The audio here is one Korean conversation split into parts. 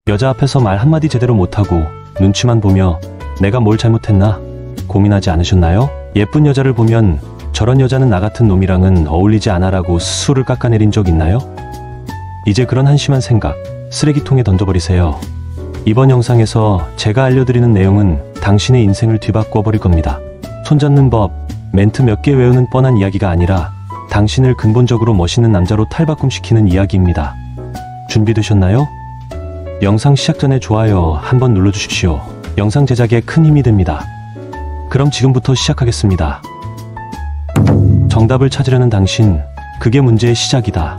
여자 앞에서 말 한마디 제대로 못하고 눈치만 보며 내가 뭘 잘못했나 고민하지 않으셨나요? 예쁜 여자를 보면 저런 여자는 나 같은 놈이랑은 어울리지 않아라고 스스로를 깎아내린 적 있나요? 이제 그런 한심한 생각 쓰레기통에 던져버리세요. 이번 영상에서 제가 알려드리는 내용은 당신의 인생을 뒤바꿔 버릴 겁니다. 손잡는 법, 멘트 몇 개 외우는 뻔한 이야기가 아니라 당신을 근본적으로 멋있는 남자로 탈바꿈시키는 이야기입니다. 준비되셨나요? 영상 시작 전에 좋아요 한번 눌러주십시오. 영상 제작에 큰 힘이 됩니다. 그럼 지금부터 시작하겠습니다. 정답을 찾으려는 당신, 그게 문제의 시작이다.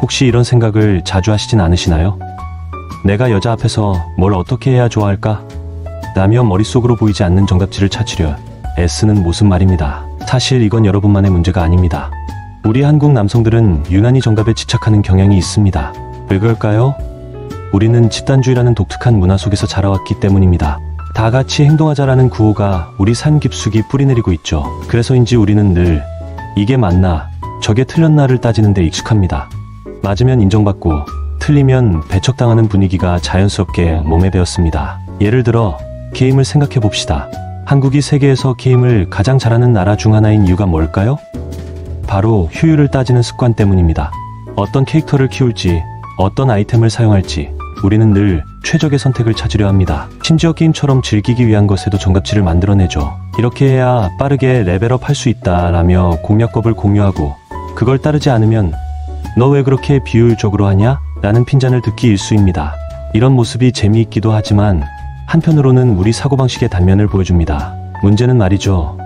혹시 이런 생각을 자주 하시진 않으시나요? 내가 여자 앞에서 뭘 어떻게 해야 좋아할까? 라며 머릿속으로 보이지 않는 정답지를 찾으려 애쓰는 모습 말입니다. 사실 이건 여러분만의 문제가 아닙니다. 우리 한국 남성들은 유난히 정답에 집착하는 경향이 있습니다. 왜 그럴까요? 우리는 집단주의라는 독특한 문화 속에서 자라왔기 때문입니다. 다 같이 행동하자라는 구호가 우리 삶 깊숙이 뿌리내리고 있죠. 그래서인지 우리는 늘 이게 맞나, 저게 틀렸나를 따지는 데 익숙합니다. 맞으면 인정받고 틀리면 배척당하는 분위기가 자연스럽게 몸에 배었습니다. 예를 들어 게임을 생각해 봅시다. 한국이 세계에서 게임을 가장 잘하는 나라 중 하나인 이유가 뭘까요? 바로 효율을 따지는 습관 때문입니다. 어떤 캐릭터를 키울지, 어떤 아이템을 사용할지 우리는 늘 최적의 선택을 찾으려 합니다. 심지어 게임처럼 즐기기 위한 것에도 정답지를 만들어내죠. 이렇게 해야 빠르게 레벨업 할 수 있다 라며 공략법을 공유하고 그걸 따르지 않으면 너 왜 그렇게 비효율적으로 하냐? 라는 핀잔을 듣기 일쑤입니다. 이런 모습이 재미있기도 하지만 한편으로는 우리 사고방식의 단면을 보여줍니다. 문제는 말이죠.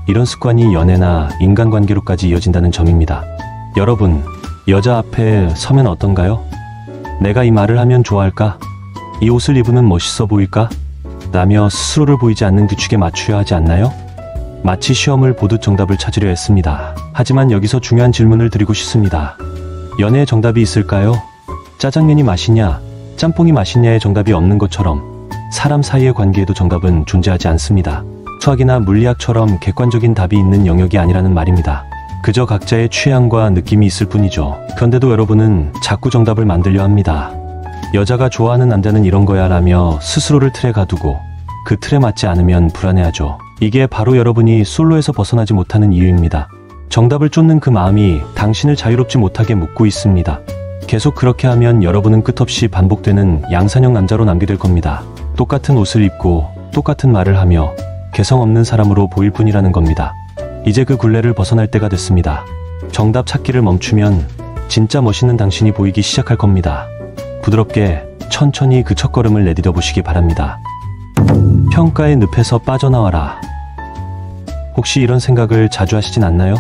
이런 습관이 연애나 인간관계로까지 이어진다는 점입니다. 여러분, 여자 앞에 서면 어떤가요? 내가 이 말을 하면 좋아할까? 이 옷을 입으면 멋있어 보일까? 라며 스스로를 보이지 않는 규칙에 맞추려 하지 않나요? 마치 시험을 보듯 정답을 찾으려 했습니다. 하지만 여기서 중요한 질문을 드리고 싶습니다. 연애에 정답이 있을까요? 짜장면이 맛있냐, 짬뽕이 맛있냐의 정답이 없는 것처럼 사람 사이의 관계에도 정답은 존재하지 않습니다. 수학이나 물리학처럼 객관적인 답이 있는 영역이 아니라는 말입니다. 그저 각자의 취향과 느낌이 있을 뿐이죠. 그런데도 여러분은 자꾸 정답을 만들려 합니다. 여자가 좋아하는 남자는 이런 거야 라며 스스로를 틀에 가두고 그 틀에 맞지 않으면 불안해하죠. 이게 바로 여러분이 솔로에서 벗어나지 못하는 이유입니다. 정답을 쫓는 그 마음이 당신을 자유롭지 못하게 묶고 있습니다. 계속 그렇게 하면 여러분은 끝없이 반복되는 양산형 남자로 남게 될 겁니다. 똑같은 옷을 입고 똑같은 말을 하며 개성 없는 사람으로 보일 뿐이라는 겁니다. 이제 그 굴레를 벗어날 때가 됐습니다. 정답 찾기를 멈추면 진짜 멋있는 당신이 보이기 시작할 겁니다. 부드럽게 천천히 그 첫걸음을 내디뎌 보시기 바랍니다. 평가의 늪에서 빠져나와라. 혹시 이런 생각을 자주 하시진 않나요?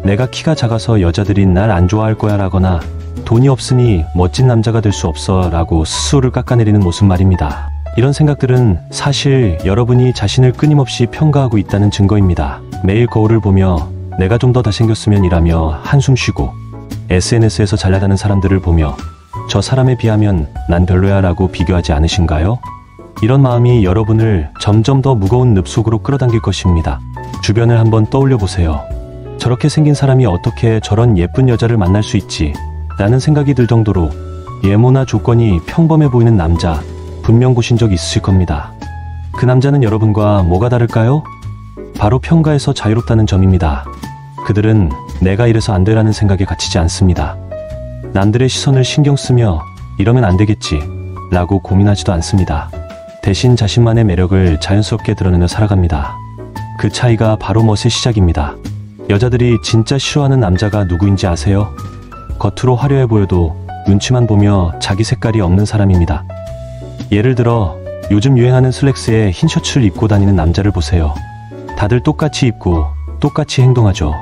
내가 키가 작아서 여자들이 날 안 좋아할 거야 라거나 돈이 없으니 멋진 남자가 될 수 없어 라고 스스로를 깎아내리는 모습 말입니다. 이런 생각들은 사실 여러분이 자신을 끊임없이 평가하고 있다는 증거입니다. 매일 거울을 보며 내가 좀 더 잘생겼으면 이라며 한숨 쉬고 SNS에서 잘나가는 사람들을 보며 저 사람에 비하면 난 별로야 라고 비교하지 않으신가요? 이런 마음이 여러분을 점점 더 무거운 늪 속으로 끌어당길 것입니다. 주변을 한번 떠올려 보세요. 저렇게 생긴 사람이 어떻게 저런 예쁜 여자를 만날 수 있지? 라는 생각이 들 정도로 외모나 조건이 평범해 보이는 남자 분명 보신 적 있으실 겁니다. 그 남자는 여러분과 뭐가 다를까요? 바로 평가에서 자유롭다는 점입니다. 그들은 내가 이래서 안 되라는 생각에 갇히지 않습니다. 남들의 시선을 신경 쓰며 이러면 안 되겠지 라고 고민하지도 않습니다. 대신 자신만의 매력을 자연스럽게 드러내며 살아갑니다. 그 차이가 바로 멋의 시작입니다. 여자들이 진짜 싫어하는 남자가 누구인지 아세요? 겉으로 화려해 보여도 눈치만 보며 자기 색깔이 없는 사람입니다. 예를 들어 요즘 유행하는 슬랙스에 흰 셔츠를 입고 다니는 남자를 보세요. 다들 똑같이 입고 똑같이 행동하죠.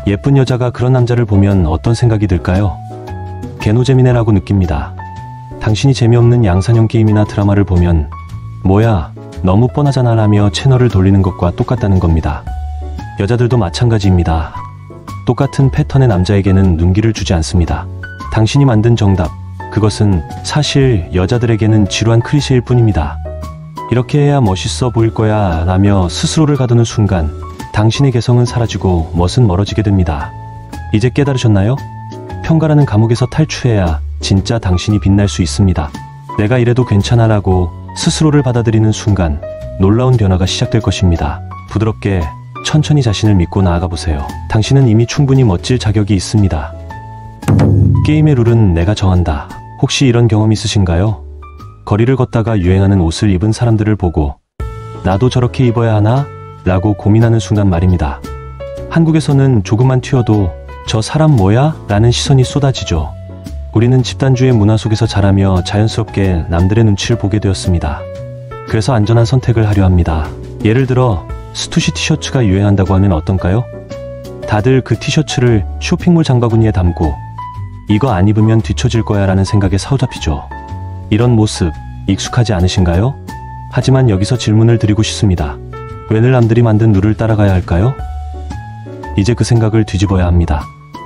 예쁜 여자가 그런 남자를 보면 어떤 생각이 들까요? 개노잼이네라고 느낍니다. 당신이 재미없는 양산형 게임이나 드라마를 보면 뭐야 너무 뻔하잖아 라며 채널을 돌리는 것과 똑같다는 겁니다. 여자들도 마찬가지입니다. 똑같은 패턴의 남자에게는 눈길을 주지 않습니다. 당신이 만든 정답, 그것은 사실 여자들에게는 지루한 클리셰일 뿐입니다. 이렇게 해야 멋있어 보일 거야 라며 스스로를 가두는 순간 당신의 개성은 사라지고 멋은 멀어지게 됩니다. 이제 깨달으셨나요? 평가라는 감옥에서 탈출해야 진짜 당신이 빛날 수 있습니다. 내가 이래도 괜찮아라고 스스로를 받아들이는 순간 놀라운 변화가 시작될 것입니다. 부드럽게 천천히 자신을 믿고 나아가 보세요. 당신은 이미 충분히 멋질 자격이 있습니다. 게임의 룰은 내가 정한다. 혹시 이런 경험 있으신가요? 거리를 걷다가 유행하는 옷을 입은 사람들을 보고 나도 저렇게 입어야 하나? 라고 고민하는 순간 말입니다. 한국에서는 조금만 튀어도 저 사람 뭐야? 라는 시선이 쏟아지죠. 우리는 집단주의 문화 속에서 자라며 자연스럽게 남들의 눈치를 보게 되었습니다. 그래서 안전한 선택을 하려 합니다. 예를 들어 스투시 티셔츠가 유행한다고 하면 어떤가요? 다들 그 티셔츠를 쇼핑몰 장바구니에 담고 이거 안 입으면 뒤처질 거야 라는 생각에 사로잡히죠. 이런 모습 익숙하지 않으신가요? 하지만 여기서 질문을 드리고 싶습니다. 왜 늘 남들이 만든 룰을 따라가야 할까요? 이제 그 생각을 뒤집어야 합니다.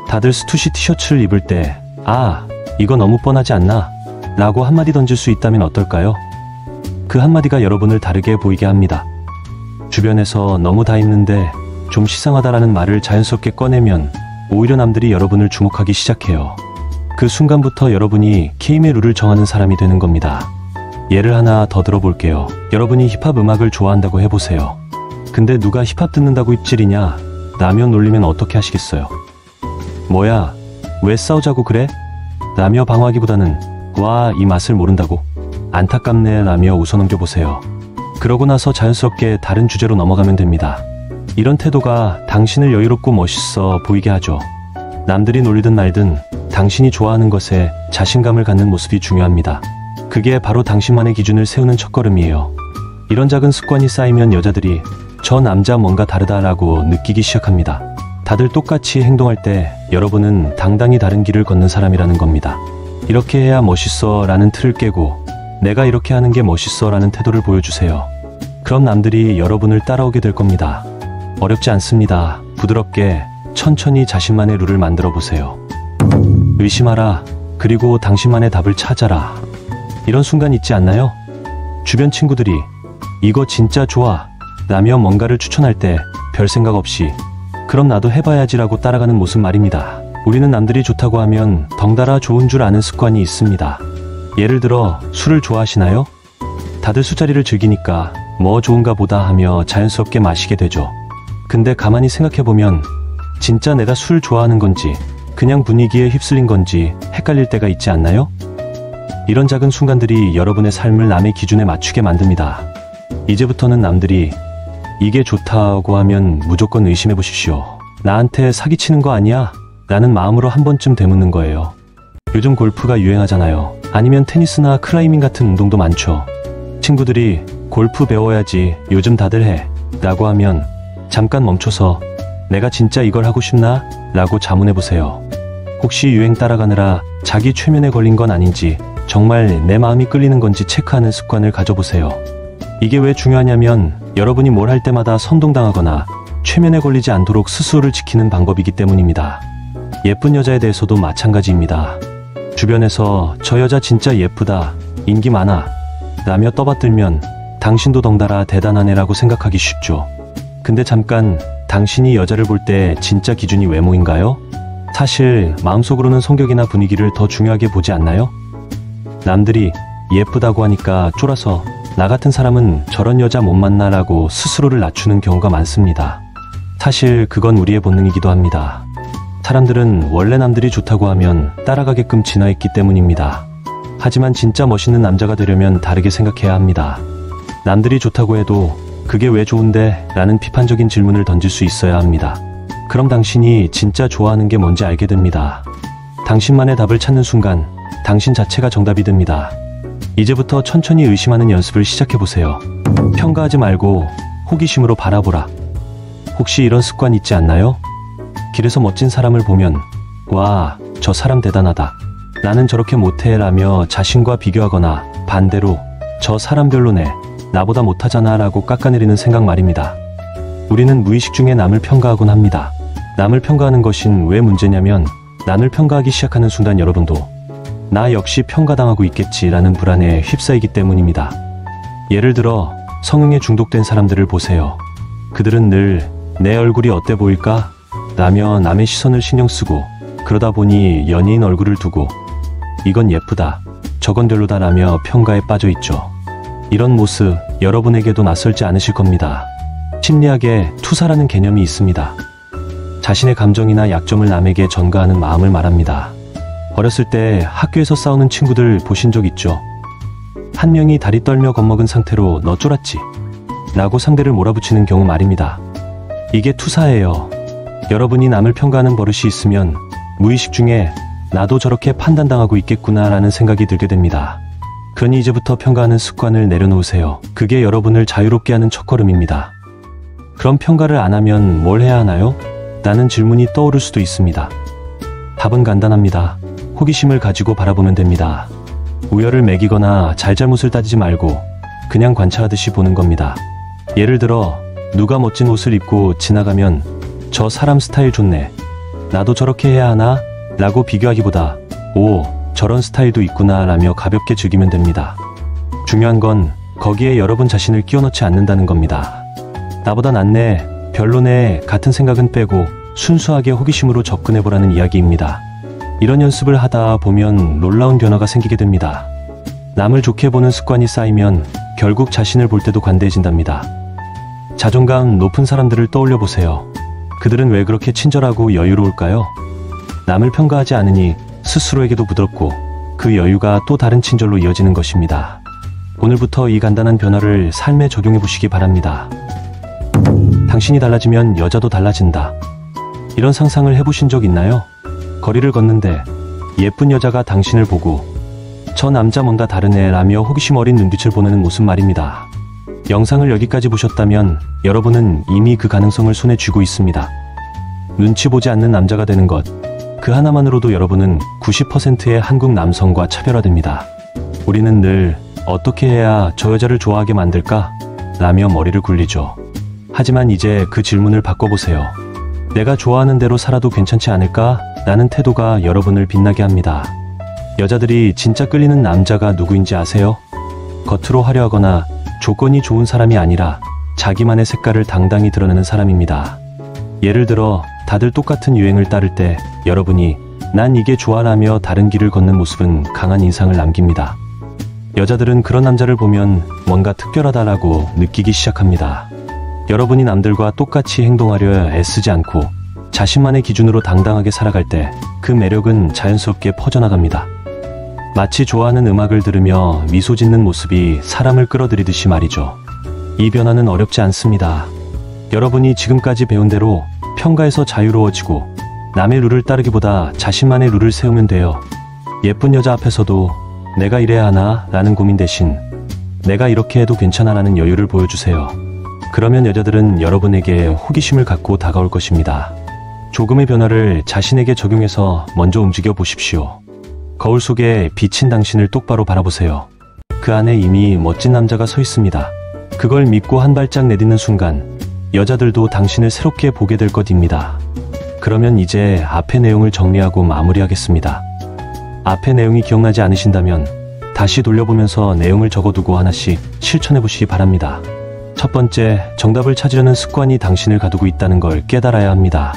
다들 스투시 티셔츠를 입을 때 아, 이거 너무 뻔하지 않나? 라고 한마디 던질 수 있다면 어떨까요? 그 한마디가 여러분을 다르게 보이게 합니다. 주변에서 너무 다 입는데 좀 시상하다라는 말을 자연스럽게 꺼내면 오히려 남들이 여러분을 주목하기 시작해요. 그 순간부터 여러분이 게임의 룰을 정하는 사람이 되는 겁니다. 예를 하나 더 들어볼게요. 여러분이 힙합 음악을 좋아한다고 해보세요. 근데 누가 힙합 듣는다고 입질이냐? 라며 놀리면 어떻게 하시겠어요? 뭐야? 왜 싸우자고 그래? 라며 방어하기보다는 와, 이 맛을 모른다고? 안타깝네 라며 웃어넘겨보세요. 그러고 나서 자연스럽게 다른 주제로 넘어가면 됩니다. 이런 태도가 당신을 여유롭고 멋있어 보이게 하죠. 남들이 놀리든 말든 당신이 좋아하는 것에 자신감을 갖는 모습이 중요합니다. 그게 바로 당신만의 기준을 세우는 첫걸음이에요. 이런 작은 습관이 쌓이면 여자들이 저 남자 뭔가 다르다라고 느끼기 시작합니다. 다들 똑같이 행동할 때 여러분은 당당히 다른 길을 걷는 사람이라는 겁니다. 이렇게 해야 멋있어 라는 틀을 깨고 내가 이렇게 하는 게 멋있어 라는 태도를 보여주세요. 그럼 남들이 여러분을 따라오게 될 겁니다. 어렵지 않습니다. 부드럽게 천천히 자신만의 룰을 만들어 보세요. 의심하라. 그리고 당신만의 답을 찾아라. 이런 순간 있지 않나요? 주변 친구들이 이거 진짜 좋아 라며 뭔가를 추천할 때 별 생각 없이 그럼 나도 해봐야지라고 따라가는 모습 말입니다. 우리는 남들이 좋다고 하면 덩달아 좋은 줄 아는 습관이 있습니다. 예를 들어 술을 좋아하시나요? 다들 술자리를 즐기니까 뭐 좋은가 보다 하며 자연스럽게 마시게 되죠. 근데 가만히 생각해보면 진짜 내가 술 좋아하는 건지 그냥 분위기에 휩쓸린 건지 헷갈릴 때가 있지 않나요? 이런 작은 순간들이 여러분의 삶을 남의 기준에 맞추게 만듭니다. 이제부터는 남들이 이게 좋다고 하면 무조건 의심해 보십시오. 나한테 사기치는 거 아니야? 라는 마음으로 한 번쯤 되묻는 거예요. 요즘 골프가 유행하잖아요. 아니면 테니스나 클라이밍 같은 운동도 많죠. 친구들이 골프 배워야지 요즘 다들 해 라고 하면 잠깐 멈춰서 내가 진짜 이걸 하고 싶나? 라고 자문해 보세요. 혹시 유행 따라가느라 자기 최면에 걸린 건 아닌지 정말 내 마음이 끌리는 건지 체크하는 습관을 가져보세요. 이게 왜 중요하냐면 여러분이 뭘 할 때마다 선동당하거나 최면에 걸리지 않도록 스스로를 지키는 방법이기 때문입니다. 예쁜 여자에 대해서도 마찬가지입니다. 주변에서 저 여자 진짜 예쁘다, 인기 많아 라며 떠받들면 당신도 덩달아 대단한 애라고 생각하기 쉽죠. 근데 잠깐 당신이 여자를 볼 때 진짜 기준이 외모인가요? 사실 마음속으로는 성격이나 분위기를 더 중요하게 보지 않나요? 남들이 예쁘다고 하니까 쫄아서 나 같은 사람은 저런 여자 못 만나라고 스스로를 낮추는 경우가 많습니다. 사실 그건 우리의 본능이기도 합니다. 사람들은 원래 남들이 좋다고 하면 따라가게끔 진화했기 때문입니다. 하지만 진짜 멋있는 남자가 되려면 다르게 생각해야 합니다. 남들이 좋다고 해도 그게 왜 좋은데? 라는 비판적인 질문을 던질 수 있어야 합니다. 그럼 당신이 진짜 좋아하는 게 뭔지 알게 됩니다. 당신만의 답을 찾는 순간 당신 자체가 정답이 됩니다. 이제부터 천천히 의심하는 연습을 시작해보세요. 평가하지 말고 호기심으로 바라보라. 혹시 이런 습관 있지 않나요? 길에서 멋진 사람을 보면 와, 저 사람 대단하다. 나는 저렇게 못해 라며 자신과 비교하거나 반대로 저 사람 별로네. 나보다 못하잖아 라고 깎아내리는 생각 말입니다. 우리는 무의식 중에 남을 평가하곤 합니다. 남을 평가하는 것인 왜 문제냐면 남을 평가하기 시작하는 순간 여러분도 나 역시 평가당하고 있겠지라는 불안에 휩싸이기 때문입니다. 예를 들어 성형에 중독된 사람들을 보세요. 그들은 늘 내 얼굴이 어때 보일까? 라며 남의 시선을 신경 쓰고 그러다 보니 연예인 얼굴을 두고 이건 예쁘다, 저건 별로다 라며 평가에 빠져 있죠. 이런 모습 여러분에게도 낯설지 않으실 겁니다. 심리학에 투사라는 개념이 있습니다. 자신의 감정이나 약점을 남에게 전가하는 마음을 말합니다. 어렸을 때 학교에서 싸우는 친구들 보신 적 있죠? 한 명이 다리 떨며 겁먹은 상태로 너 쫄았지? 라고 상대를 몰아붙이는 경우 말입니다. 이게 투사예요. 여러분이 남을 평가하는 버릇이 있으면 무의식 중에 나도 저렇게 판단당하고 있겠구나 라는 생각이 들게 됩니다. 그러니 이제부터 평가하는 습관을 내려놓으세요. 그게 여러분을 자유롭게 하는 첫걸음입니다. 그럼 평가를 안 하면 뭘 해야 하나요? 라는 질문이 떠오를 수도 있습니다. 답은 간단합니다. 호기심을 가지고 바라보면 됩니다. 우열을 매기거나 잘잘못을 따지지 말고 그냥 관찰하듯이 보는 겁니다. 예를 들어 누가 멋진 옷을 입고 지나가면 저 사람 스타일 좋네, 나도 저렇게 해야 하나? 라고 비교하기보다 오, 저런 스타일도 있구나 라며 가볍게 즐기면 됩니다. 중요한 건 거기에 여러분 자신을 끼워 넣지 않는다는 겁니다. 나보다 낫네, 별로네 같은 생각은 빼고 순수하게 호기심으로 접근해보라는 이야기입니다. 이런 연습을 하다 보면 놀라운 변화가 생기게 됩니다. 남을 좋게 보는 습관이 쌓이면 결국 자신을 볼 때도 관대해진답니다. 자존감 높은 사람들을 떠올려 보세요. 그들은 왜 그렇게 친절하고 여유로울까요? 남을 평가하지 않으니 스스로에게도 부드럽고 그 여유가 또 다른 친절로 이어지는 것입니다. 오늘부터 이 간단한 변화를 삶에 적용해 보시기 바랍니다. 당신이 달라지면 여자도 달라진다. 이런 상상을 해보신 적 있나요? 거리를 걷는데 예쁜 여자가 당신을 보고 저 남자 뭔가 다르네 라며 호기심 어린 눈빛을 보내는 모습 말입니다. 영상을 여기까지 보셨다면 여러분은 이미 그 가능성을 손에 쥐고 있습니다. 눈치 보지 않는 남자가 되는 것, 그 하나만으로도 여러분은 90%의 한국 남성과 차별화됩니다. 우리는 늘 어떻게 해야 저 여자를 좋아하게 만들까? 라며 머리를 굴리죠. 하지만 이제 그 질문을 바꿔보세요. 내가 좋아하는 대로 살아도 괜찮지 않을까? 라는 태도가 여러분을 빛나게 합니다. 여자들이 진짜 끌리는 남자가 누구인지 아세요? 겉으로 화려하거나 조건이 좋은 사람이 아니라 자기만의 색깔을 당당히 드러내는 사람입니다. 예를 들어 다들 똑같은 유행을 따를 때 여러분이 난 이게 좋아라며 다른 길을 걷는 모습은 강한 인상을 남깁니다. 여자들은 그런 남자를 보면 뭔가 특별하다라고 느끼기 시작합니다. 여러분이 남들과 똑같이 행동하려 애쓰지 않고 자신만의 기준으로 당당하게 살아갈 때 그 매력은 자연스럽게 퍼져나갑니다. 마치 좋아하는 음악을 들으며 미소 짓는 모습이 사람을 끌어들이듯이 말이죠. 이 변화는 어렵지 않습니다. 여러분이 지금까지 배운 대로 평가에서 자유로워지고 남의 룰을 따르기보다 자신만의 룰을 세우면 돼요. 예쁜 여자 앞에서도 내가 이래야 하나? 라는 고민 대신 내가 이렇게 해도 괜찮아 라는 여유를 보여주세요. 그러면 여자들은 여러분에게 호기심을 갖고 다가올 것입니다. 조금의 변화를 자신에게 적용해서 먼저 움직여 보십시오. 거울 속에 비친 당신을 똑바로 바라보세요. 그 안에 이미 멋진 남자가 서 있습니다. 그걸 믿고 한 발짝 내딛는 순간 여자들도 당신을 새롭게 보게 될 것입니다. 그러면 이제 앞의 내용을 정리하고 마무리하겠습니다. 앞의 내용이 기억나지 않으신다면 다시 돌려보면서 내용을 적어두고 하나씩 실천해 보시기 바랍니다. 첫 번째, 정답을 찾으려는 습관이 당신을 가두고 있다는 걸 깨달아야 합니다.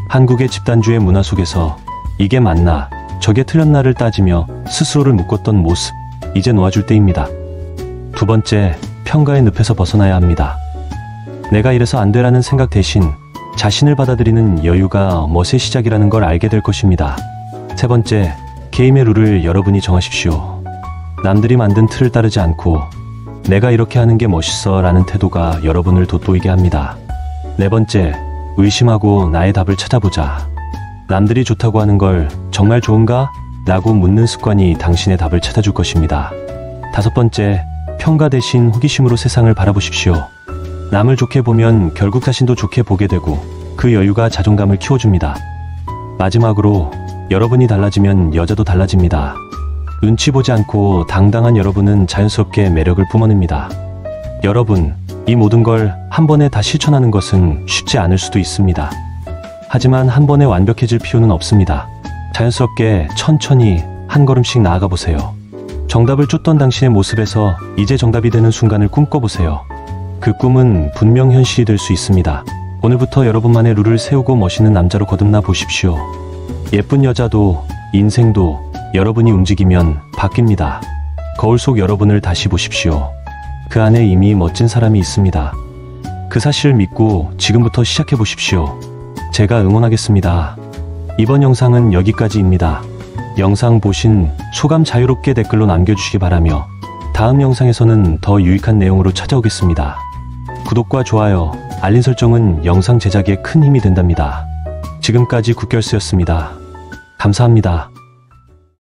한국의 집단주의 문화 속에서 이게 맞나, 저게 틀렸나를 따지며 스스로를 묶었던 모습, 이제 놓아줄 때입니다. 두 번째, 평가의 늪에서 벗어나야 합니다. 내가 이래서 안 되라는 생각 대신 자신을 받아들이는 여유가 멋의 시작이라는 걸 알게 될 것입니다. 세 번째, 게임의 룰을 여러분이 정하십시오. 남들이 만든 틀을 따르지 않고 내가 이렇게 하는 게 멋있어 라는 태도가 여러분을 돋보이게 합니다. 네 번째, 의심하고 나의 답을 찾아보자. 남들이 좋다고 하는 걸 정말 좋은가? 라고 묻는 습관이 당신의 답을 찾아줄 것입니다. 다섯 번째, 평가 대신 호기심으로 세상을 바라보십시오. 남을 좋게 보면 결국 자신도 좋게 보게 되고 그 여유가 자존감을 키워줍니다. 마지막으로, 여러분이 달라지면 여자도 달라집니다. 눈치 보지 않고 당당한 여러분은 자연스럽게 매력을 뿜어냅니다. 여러분, 이 모든 걸 한 번에 다 실천하는 것은 쉽지 않을 수도 있습니다. 하지만 한 번에 완벽해질 필요는 없습니다. 자연스럽게 천천히 한 걸음씩 나아가 보세요. 정답을 쫓던 당신의 모습에서 이제 정답이 되는 순간을 꿈꿔보세요. 그 꿈은 분명 현실이 될 수 있습니다. 오늘부터 여러분만의 룰을 세우고 멋있는 남자로 거듭나 보십시오. 예쁜 여자도 인생도 여러분이 움직이면 바뀝니다. 거울 속 여러분을 다시 보십시오. 그 안에 이미 멋진 사람이 있습니다. 그 사실을 믿고 지금부터 시작해 보십시오. 제가 응원하겠습니다. 이번 영상은 여기까지입니다. 영상 보신 소감 자유롭게 댓글로 남겨주시기 바라며 다음 영상에서는 더 유익한 내용으로 찾아오겠습니다. 구독과 좋아요, 알림 설정은 영상 제작에 큰 힘이 된답니다. 지금까지 국결스였습니다. 감사합니다.